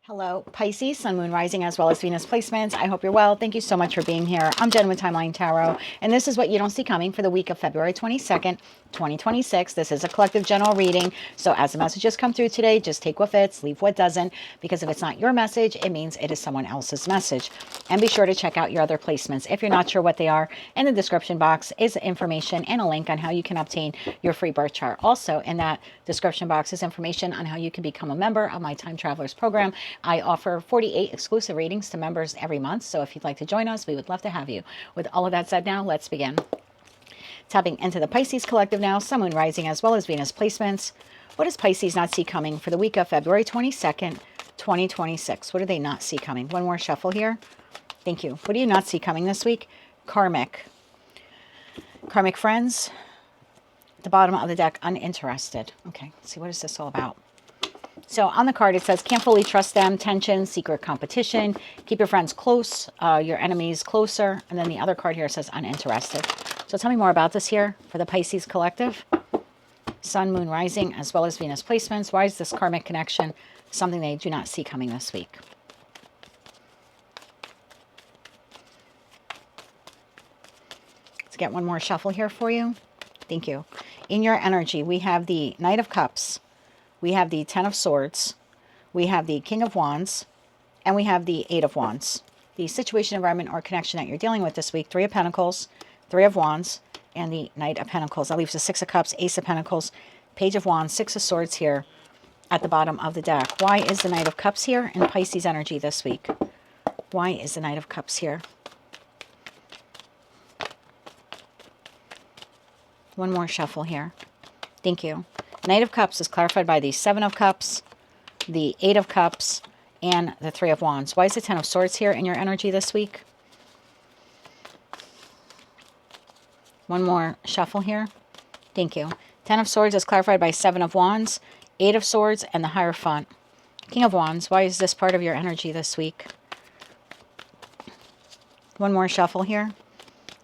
Hello, Pisces, Sun, Moon, Rising, as well as Venus placements. I hope you're well. Thank you so much for being here. I'm Jen with Timeline Tarot, and this is what you don't see coming for the week of February 22nd, 2026. This is a collective general reading, so as the messages come through today, just take what fits, leave what doesn't, because if it's not your message, it means it is someone else's message. And be sure to check out your other placements. If you're not sure what they are, in the description box is information and a link on how you can obtain your free birth chart. Also, in that description box is information on how you can become a member of my Time Travelers program. I offer 48 exclusive readings to members every month, so if you'd like to join us, we would love to have you. With all of that said now, let's begin. Tapping into the Pisces collective now, Sun, Moon, Rising, as well as Venus placements. What does Pisces not see coming for the week of February 22nd, 2026? What do they not see coming? One more shuffle here. Thank you. What do you not see coming this week? Karmic. Karmic friends. At the bottom of the deck, uninterested. Okay, let's see, what is this all about? So on the card, it says, can't fully trust them, tension, secret competition, keep your friends close, your enemies closer. And then the other card here says uninterested. So tell me more about this here for the Pisces collective. Sun, Moon, Rising, as well as Venus placements. Why is this karmic connection something they do not see coming this week? Let's get one more shuffle here for you. Thank you. In your energy, we have the Knight of Cups. We have the Ten of Swords, we have the King of Wands, and we have the Eight of Wands. The situation, environment, or connection that you're dealing with this week, Three of Pentacles, Three of Wands, and the Knight of Pentacles. That leaves the Six of Cups, Ace of Pentacles, Page of Wands, Six of Swords here at the bottom of the deck. Why is the Knight of Cups here in Pisces energy this week? Why is the Knight of Cups here? One more shuffle here. Thank you. Knight of Cups is clarified by the Seven of Cups, the Eight of Cups, and the Three of Wands. Why is the Ten of Swords here in your energy this week? One more shuffle here. Thank you. Ten of Swords is clarified by Seven of Wands, Eight of Swords, and the Hierophant. King of Wands, why is this part of your energy this week? One more shuffle here.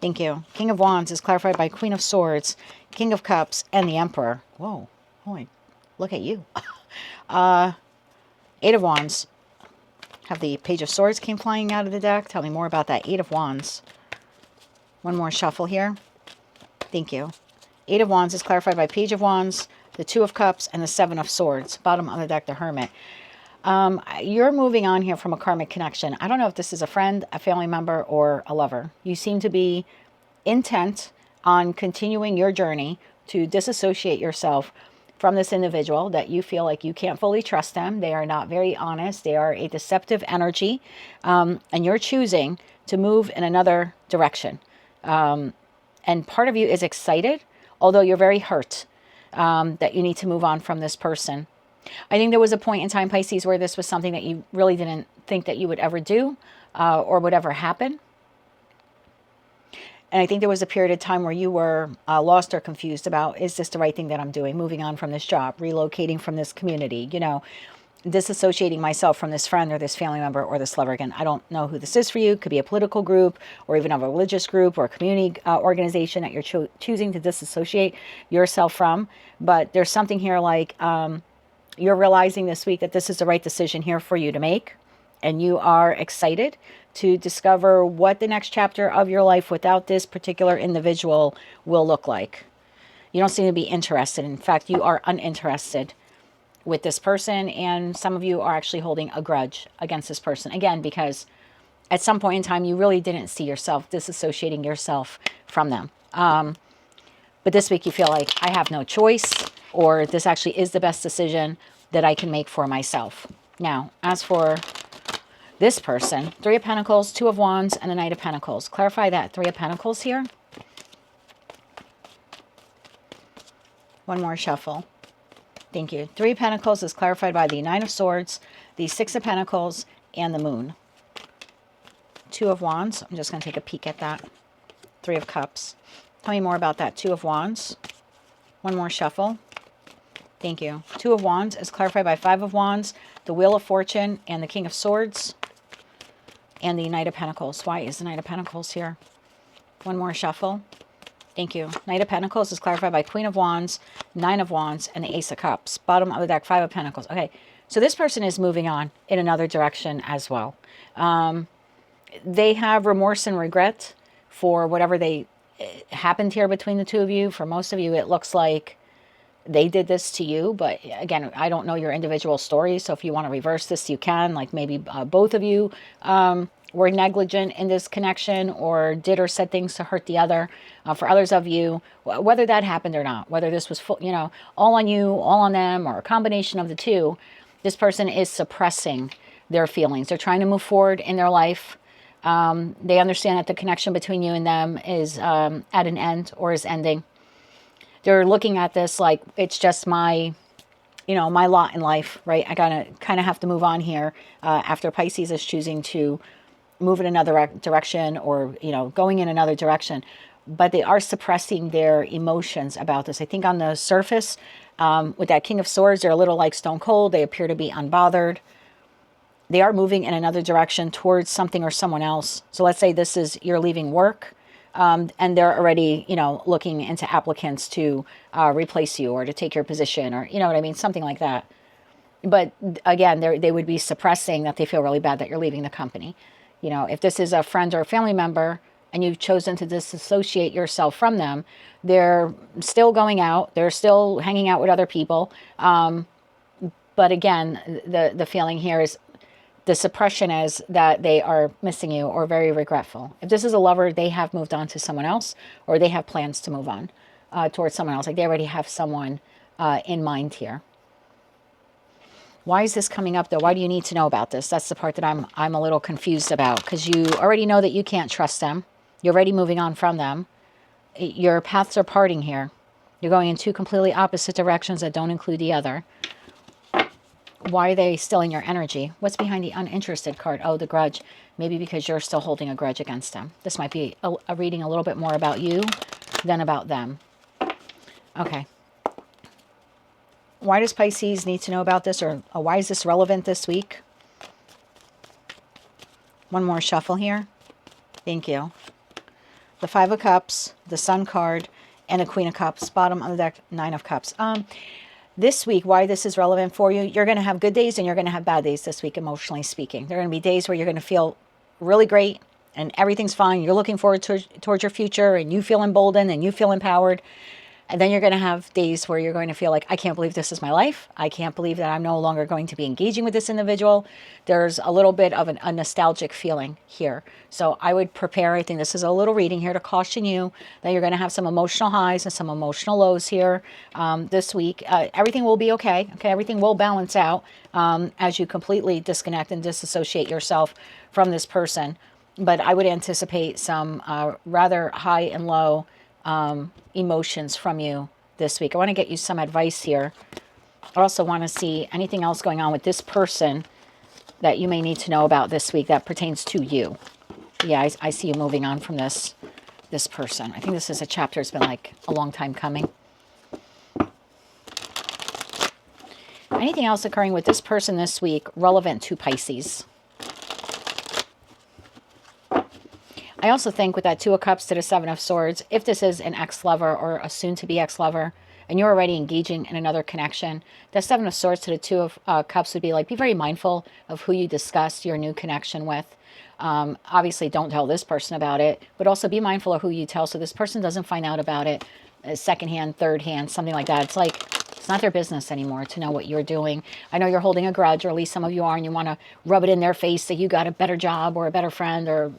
Thank you. King of Wands is clarified by Queen of Swords, King of Cups, and the Emperor. Whoa. Boy, look at you. Eight of Wands. Have the Page of Swords came flying out of the deck. Tell me more about that Eight of Wands. One more shuffle here. Thank you. Eight of Wands is clarified by Page of Wands, the Two of Cups, and the Seven of Swords. Bottom of the deck, the Hermit. You're moving on here from a karmic connection. I don't know if this is a friend, a family member, or a lover. You seem to be intent on continuing your journey to disassociate yourself from this individual, that you feel like you can't fully trust them. They are not very honest. They are a deceptive energy. And you're choosing to move in another direction. And part of you is excited, although you're very hurt that you need to move on from this person. I think there was a point in time, Pisces, where this was something that you really didn't think that you would ever do or would ever happen. And I think there was a period of time where you were lost or confused about, is this the right thing that I'm doing? Moving on from this job, relocating from this community, disassociating myself from this friend or this family member or this lover. Again, I don't know who this is for you. It could be a political group or even a religious group or a community organization that you're choosing to disassociate yourself from. But there's something here like you're realizing this week that this is the right decision here for you to make. And you are excited to discover what the next chapter of your life without this particular individual will look like. You don't seem to be interested. In fact, you are uninterested with this person. And some of you are actually holding a grudge against this person. Again, because at some point in time, you really didn't see yourself disassociating yourself from them. But this week you feel like I have no choice, or this actually is the best decision that I can make for myself. Now, as for this person, Three of Pentacles, Two of Wands, and the Knight of Pentacles. Clarify that Three of Pentacles here. One more shuffle. Thank you. Three of Pentacles is clarified by the Nine of Swords, the Six of Pentacles, and the Moon. Two of Wands. I'm just going to take a peek at that. Three of Cups. Tell me more about that Two of Wands. One more shuffle. Thank you. Two of Wands is clarified by Five of Wands, the Wheel of Fortune, and the King of Swords, and the Knight of Pentacles. Why is the Knight of Pentacles here? One more shuffle. Thank you. Knight of Pentacles is clarified by Queen of Wands, Nine of Wands, and the Ace of Cups. Bottom of the deck, Five of Pentacles. Okay, So this person is moving on in another direction as well. They have remorse and regret for whatever happened here between the two of you. For most of you, it looks like they did this to you. But again, I don't know your individual story. So if you want to reverse this, you can. Like maybe both of you were negligent in this connection or did or said things to hurt the other. For others of you, whether that happened or not, whether this was full, all on you, all on them, or a combination of the two, this person is suppressing their feelings. They're trying to move forward in their life. They understand that the connection between you and them is at an end or is ending. They're looking at this like it's just my lot in life, right? I gotta kind of have to move on here after Pisces is choosing to move in another direction or, going in another direction. But they are suppressing their emotions about this. I think on the surface, with that King of Swords, they're a little like stone cold. They appear to be unbothered. They are moving in another direction towards something or someone else. So let's say this is you're leaving work and they're already, looking into applicants to replace you or to take your position or, what I mean? Something like that. But again, they would be suppressing that they feel really bad that you're leaving the company. If this is a friend or a family member and you've chosen to disassociate yourself from them, they're still going out. They're still hanging out with other people. But again, the feeling here is the suppression is that they are missing you or very regretful. If this is a lover, they have moved on to someone else or they have plans to move on towards someone else. Like they already have someone in mind here. Why is this coming up though? Why do you need to know about this? That's the part that I'm a little confused about, because you already know that you can't trust them. You're already moving on from them. Your paths are parting here. You're going in two completely opposite directions that don't include the other. Why are they still in your energy? What's behind the uninterested card? Oh, the grudge. Maybe because you're still holding a grudge against them. This might be a reading a little bit more about you than about them. Okay. Why does Pisces need to know about this, or why is this relevant this week? One more shuffle here. Thank you. The Five of Cups, the Sun card, and the Queen of Cups. Bottom of the deck, Nine of Cups. This week, why this is relevant for you, you're going to have good days and you're going to have bad days this week, emotionally speaking. There are going to be days where you're going to feel really great and everything's fine. You're looking forward towards your future and you feel emboldened and you feel empowered. And then you're going to have days where you're going to feel like, I can't believe this is my life. I can't believe that I'm no longer going to be engaging with this individual. There's a little bit of a nostalgic feeling here. So I would prepare. I think this is a little reading here to caution you that you're going to have some emotional highs and some emotional lows here this week. Everything will be okay. Okay, everything will balance out as you completely disconnect and disassociate yourself from this person. But I would anticipate some rather high and low emotions from you this week. I want to get you some advice here. I also want to see anything else going on with this person that you may need to know about this week that pertains to you. Yeah, I see you moving on from this person. I think this is a chapter that's been like a long time coming. Anything else occurring with this person this week relevant to Pisces? I also think with that Two of Cups to the Seven of Swords, if this is an ex-lover or a soon-to-be ex-lover, and you're already engaging in another connection, the Seven of Swords to the Two of Cups would be like, be very mindful of who you discuss your new connection with. Obviously, don't tell this person about it, but also be mindful of who you tell so this person doesn't find out about it secondhand, third hand, something like that. It's like, it's not their business anymore to know what you're doing. I know you're holding a grudge, or at least some of you are, and you want to rub it in their face that you got a better job or a better friend or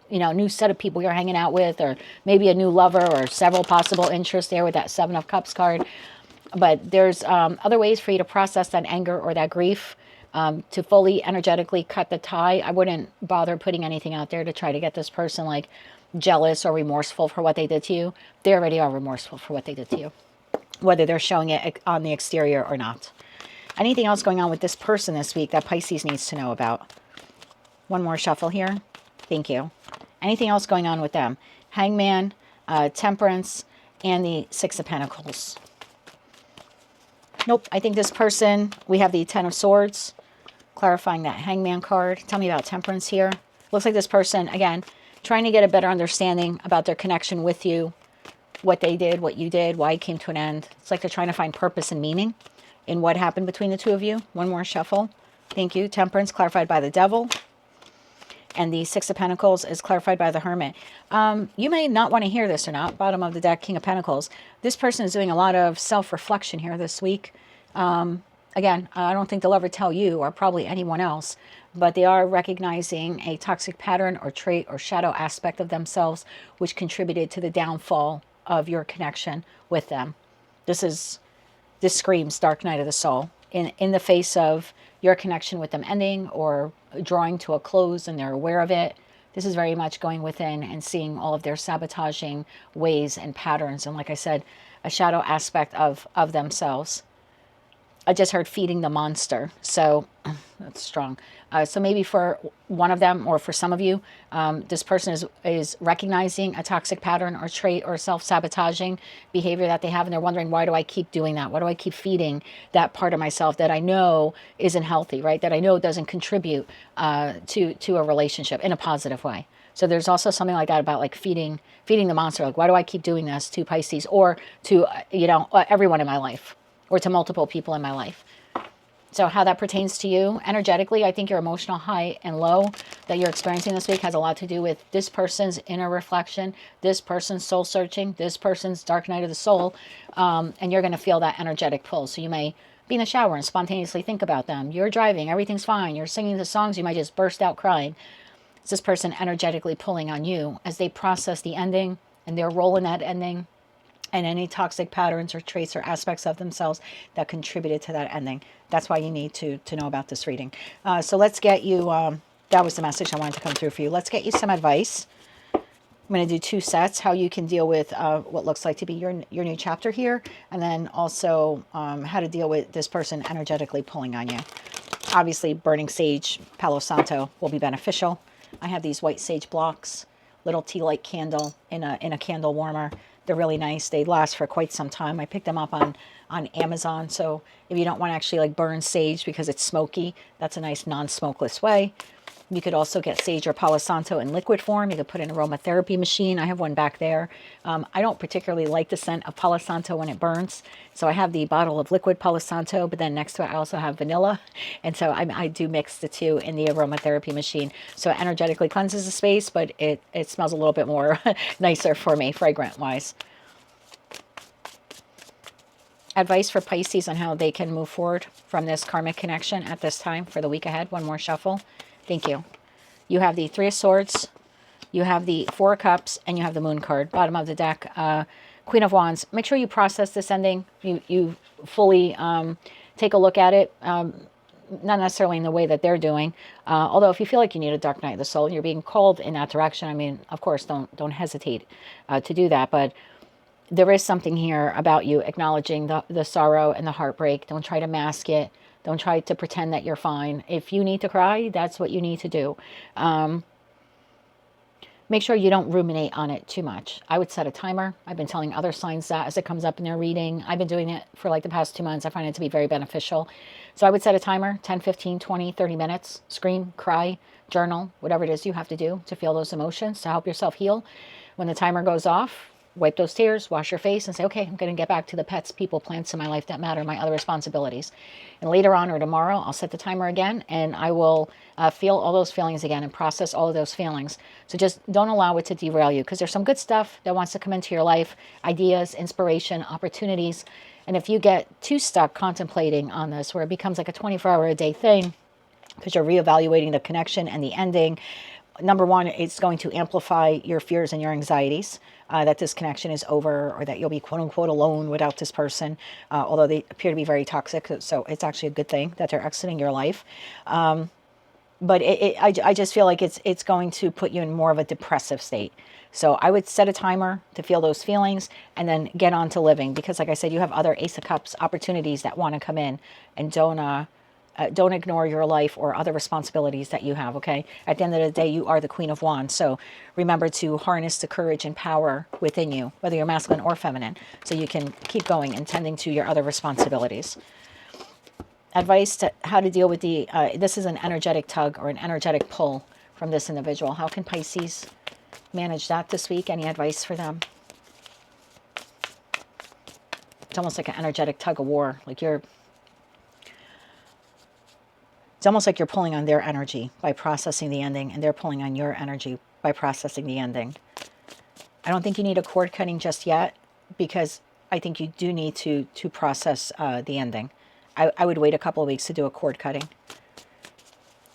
a new set of people you're hanging out with, or maybe a new lover or several possible interests there with that Seven of Cups card. But there's other ways for you to process that anger or that grief, to fully energetically cut the tie. I wouldn't bother putting anything out there to try to get this person like jealous or remorseful for what they did to you. They already are remorseful for what they did to you, whether they're showing it on the exterior or not. Anything else going on with this person this week that Pisces needs to know about? One more shuffle here. Thank you. Anything else going on with them? Hangman, Temperance, and the Six of Pentacles. Nope. I think this person, we have the Ten of Swords, clarifying that Hangman card. Tell me about Temperance here. Looks like this person, again, trying to get a better understanding about their connection with you, what they did, what you did, why it came to an end. It's like they're trying to find purpose and meaning in what happened between the two of you. One more shuffle. Thank you. Temperance clarified by the Devil. And the Six of Pentacles is clarified by the Hermit. You may not want to hear this or not. Bottom of the deck, King of Pentacles. This person is doing a lot of self-reflection here this week. Again, I don't think they'll ever tell you or probably anyone else, but they are recognizing a toxic pattern or trait or shadow aspect of themselves, which contributed to the downfall of your connection with them. This screams dark night of the soul in the face of your connection with them ending or drawing to a close, and they're aware of it. This is very much going within and seeing all of their sabotaging ways and patterns. And like I said, a shadow aspect of themselves. I just heard feeding the monster. So that's strong. So maybe for one of them or for some of you, this person is recognizing a toxic pattern or trait or self-sabotaging behavior that they have. And they're wondering, why do I keep doing that? Why do I keep feeding that part of myself that I know isn't healthy, right? That I know doesn't contribute to a relationship in a positive way. So there's also something like that about like feeding the monster. Like, why do I keep doing this to Pisces or to, everyone in my life? Or to multiple people in my life. So how that pertains to you energetically, I think your emotional high and low that you're experiencing this week has a lot to do with this person's inner reflection, this person's soul searching, this person's dark night of the soul, and you're going to feel that energetic pull. So you may be in the shower and spontaneously think about them. You're driving, everything's fine. You're singing the songs, you might just burst out crying. It's this person energetically pulling on you as they process the ending and their role in that ending, and any toxic patterns or traits or aspects of themselves that contributed to that ending. That's why you need to know about this reading. So let's get you, that was the message I wanted to come through for you. Let's get you some advice. I'm going to do 2 sets, how you can deal with what looks like to be your new chapter here, and then also how to deal with this person energetically pulling on you. Obviously, burning sage, Palo Santo will be beneficial. I have these white sage blocks, little tea light candle in a candle warmer. They're really nice. They last for quite some time. I picked them up on Amazon. So if you don't want to actually like burn sage because it's smoky, that's a nice non-smokeless way. You could also get sage or Palo Santo in liquid form. You could put in an aromatherapy machine. I have one back there. I don't particularly like the scent of Palo Santo when it burns. So I have the bottle of liquid Palo Santo, but then next to it I also have vanilla. And so I do mix the two in the aromatherapy machine. So it energetically cleanses the space, but it smells a little bit more nicer for me, fragrant-wise. Advice for Pisces on how they can move forward from this karmic connection at this time for the week ahead. One more shuffle. Thank you. You have the 3 of Swords, you have the 4 of Cups, and you have the Moon card. Bottom of the deck, Queen of Wands. Make sure you process this ending. You fully take a look at it. Not necessarily in the way that they're doing. Although if you feel like you need a dark night of the soul and you're being called in that direction, I mean, of course, don't hesitate to do that. But there is something here about you acknowledging the sorrow and the heartbreak. Don't try to mask it. Don't try to pretend that you're fine. If you need to cry, that's what you need to do. Make sure you don't ruminate on it too much. I would set a timer. I've been telling other signs that as it comes up in their reading. I've been doing it for like the past 2 months. I find it to be very beneficial. So I would set a timer, 10, 15, 20, 30 minutes. Scream, cry, journal, whatever it is you have to do to feel those emotions, to help yourself heal. When the timer goes off, wipe those tears, wash your face, and say, okay, I'm going to get back to the pets, people, plants in my life that matter, my other responsibilities. And later on or tomorrow, I'll set the timer again, and I will feel all those feelings again and process all of those feelings. So just don't allow it to derail you, because there's some good stuff that wants to come into your life, ideas, inspiration, opportunities. And if you get too stuck contemplating on this, where it becomes like a 24-hour-a-day thing, because you're reevaluating the connection and the ending, number one, it's going to amplify your fears and your anxieties that this connection is over, or that you'll be quote unquote alone without this person, although they appear to be very toxic. So it's actually a good thing that they're exiting your life. But I just feel like it's going to put you in more of a depressive state. So I would set a timer to feel those feelings and then get on to living. Because like I said, you have other Ace of Cups opportunities that want to come in, and don't ignore your life or other responsibilities that you have, okay? At the end of the day, you are the Queen of Wands. So remember to harness the courage and power within you, whether you're masculine or feminine, so you can keep going and tending to your other responsibilities. Advice to how to deal with the, this is an energetic tug or an energetic pull from this individual. How can Pisces manage that this week? Any advice for them? It's almost like an energetic tug of war. Like you're It's almost like you're pulling on their energy by processing the ending, and they're pulling on your energy by processing the ending. I don't think you need a cord cutting just yet, because I think you do need to process the ending. I would wait a couple of weeks to do a cord cutting.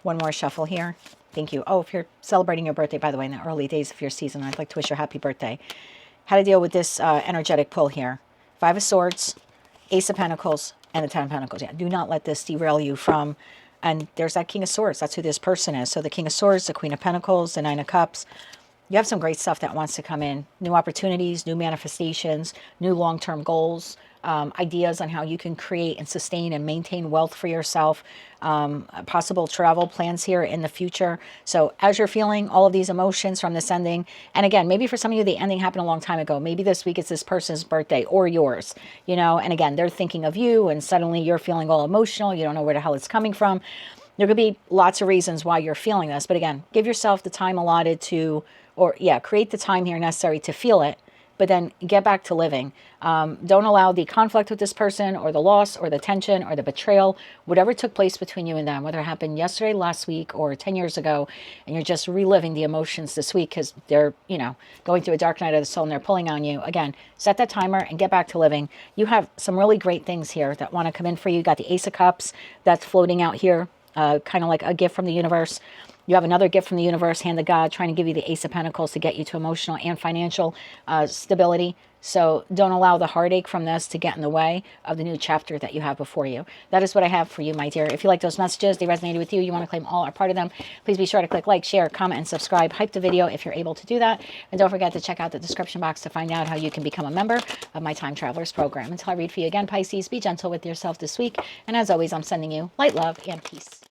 One more shuffle here. Thank you. Oh, if you're celebrating your birthday, by the way, in the early days of your season, I'd like to wish you a happy birthday. How to deal with this energetic pull here. 5 of Swords, Ace of Pentacles, and the 10 of Pentacles. Yeah, do not let this derail you from, and there's that King of Swords. That's who this person is. So the King of Swords, the Queen of Pentacles, the 9 of Cups. You have some great stuff that wants to come in. New opportunities, new manifestations, new long-term goals, ideas on how you can create and sustain and maintain wealth for yourself, possible travel plans here in the future. So as you're feeling all of these emotions from this ending, and again, maybe for some of you, the ending happened a long time ago. Maybe this week it's this person's birthday or yours, you know, and again, they're thinking of you and suddenly you're feeling all emotional. You don't know where the hell it's coming from. There could be lots of reasons why you're feeling this, but again, give yourself the time allotted to, or yeah, create the time here necessary to feel it, but then get back to living. Don't allow the conflict with this person or the loss or the tension or the betrayal, whatever took place between you and them, whether it happened yesterday, last week, or 10 years ago, and you're just reliving the emotions this week because they're, you know, going through a dark night of the soul and they're pulling on you. Again, set that timer and get back to living. You have some really great things here that want to come in for you. You got the Ace of Cups that's floating out here, kind of like a gift from the universe. You have another gift from the universe, hand of God, trying to give you the Ace of Pentacles to get you to emotional and financial stability. So don't allow the heartache from this to get in the way of the new chapter that you have before you. That is what I have for you, my dear. If you like those messages, they resonated with you, you want to claim all or part of them, please be sure to click like, share, comment, and subscribe. Hype the video if you're able to do that. And don't forget to check out the description box to find out how you can become a member of my Time Travelers program. Until I read for you again, Pisces, be gentle with yourself this week. And as always, I'm sending you light, love, and peace.